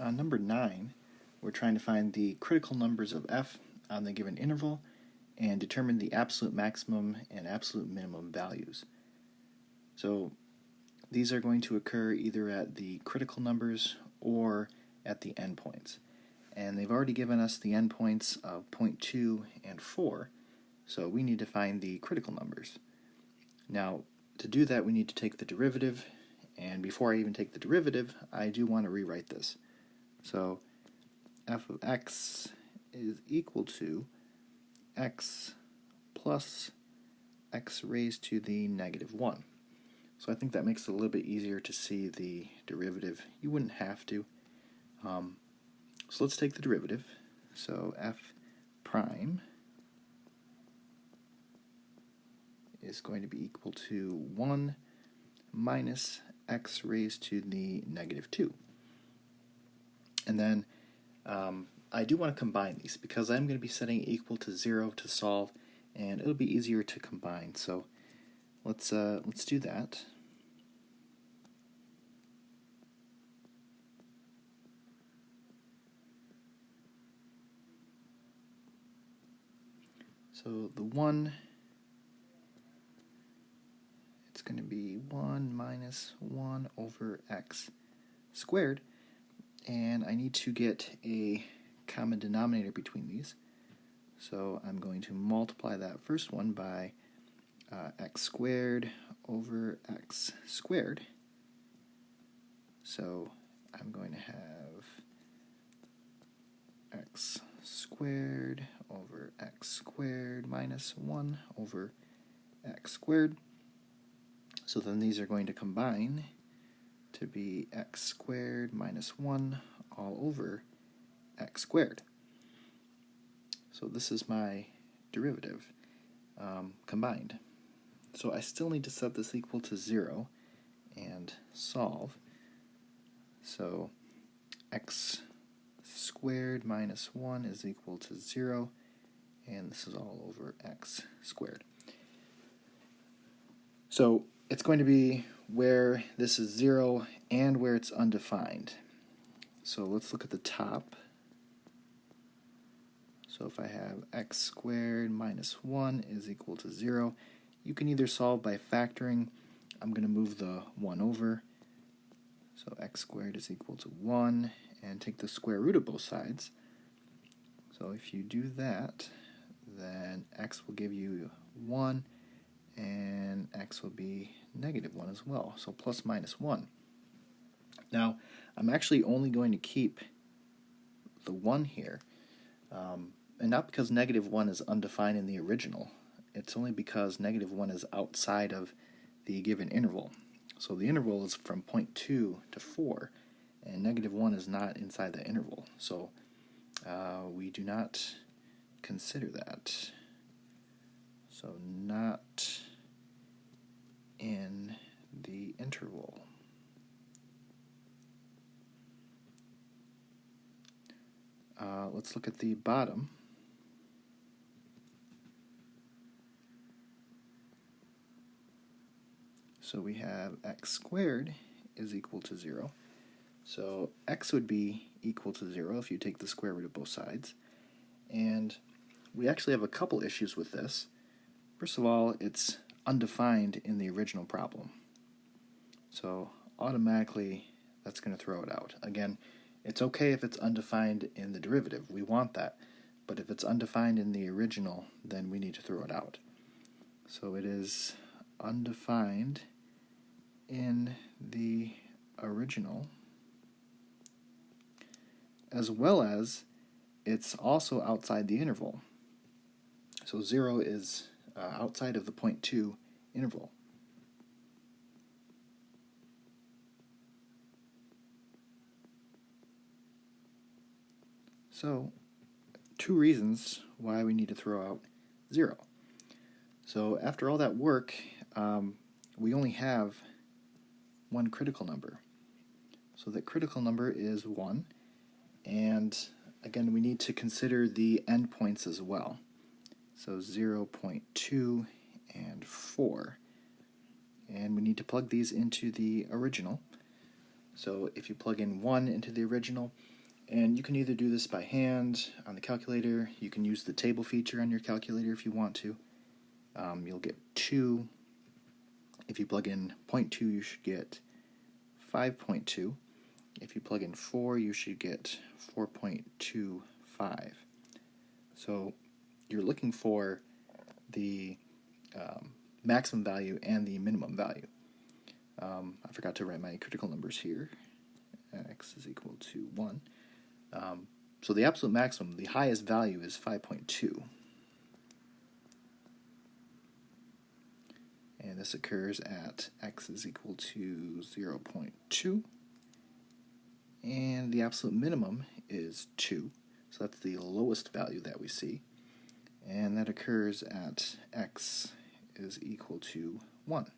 On number 9, we're trying to find the critical numbers of f on the given interval and determine the absolute maximum and absolute minimum values. So these are going to occur either at the critical numbers or at the endpoints. And they've already given us the endpoints of 0.2 and 4, so we need to find the critical numbers. Now, to do that, we need to take the derivative, and before I even take the derivative, I do want to rewrite this. So f of x is equal to x plus x raised to the negative 1. So I think that makes it a little bit easier to see the derivative. You wouldn't have to. So let's take the derivative. So f prime is going to be equal to 1 minus x raised to the negative 2. And then I do want to combine these because I'm going to be setting equal to 0 to solve, and it'll be easier to combine. So let's do that. So the 1, it's going to be 1 minus 1 over x squared, and I need to get a common denominator between these. So I'm going to multiply that first one by x squared over x squared. So I'm going to have x squared over x squared minus 1 over x squared. So then these are going to combine to be x squared minus 1 all over x squared. So this is my derivative combined. So I still need to set this equal to 0 and solve. So x squared minus 1 is equal to 0, and this is all over x squared. So it's going to be where this is 0 and where it's undefined. So let's look at the top. So if I have x squared minus 1 is equal to 0, you can either solve by factoring. I'm going to move the 1 over. So x squared is equal to 1, and take the square root of both sides. So if you do that, then x will give you 1, and x will be negative 1 as well, so plus minus 1. Now, I'm actually only going to keep the 1 here, and not because negative 1 is undefined in the original. It's only because negative 1 is outside of the given interval. So the interval is from 0.2 to 4, and negative 1 is not inside the interval. So we do not consider that. So not in the interval. Let's look at the bottom. So we have x squared is equal to 0. So x would be equal to 0 if you take the square root of both sides. And we actually have a couple issues with this. First of all, it's undefined in the original problem. So automatically that's going to throw it out. Again, it's okay if it's undefined in the derivative. We want that. But if it's undefined in the original, then we need to throw it out. So it is undefined in the original, as well as it's also outside the interval. So 0 is outside of the 0.2 interval. So 2 reasons why we need to throw out 0. So after all that work, we only have one critical number. So that critical number is 1, and again, we need to consider the endpoints as well. So 0.2 and 4. And we need to plug these into the original. So if you plug in 1 into the original, and you can either do this by hand on the calculator, you can use the table feature on your calculator if you want to. You'll get 2. If you plug in 0.2, you should get 5.2. If you plug in 4, you should get 4.25. So you're looking for the maximum value and the minimum value. I forgot to write my critical numbers here. X is equal to 1. So the absolute maximum, the highest value is 5.2. And this occurs at x is equal to 0.2. And the absolute minimum is 2. So that's the lowest value that we see. And that occurs at x is equal to 1.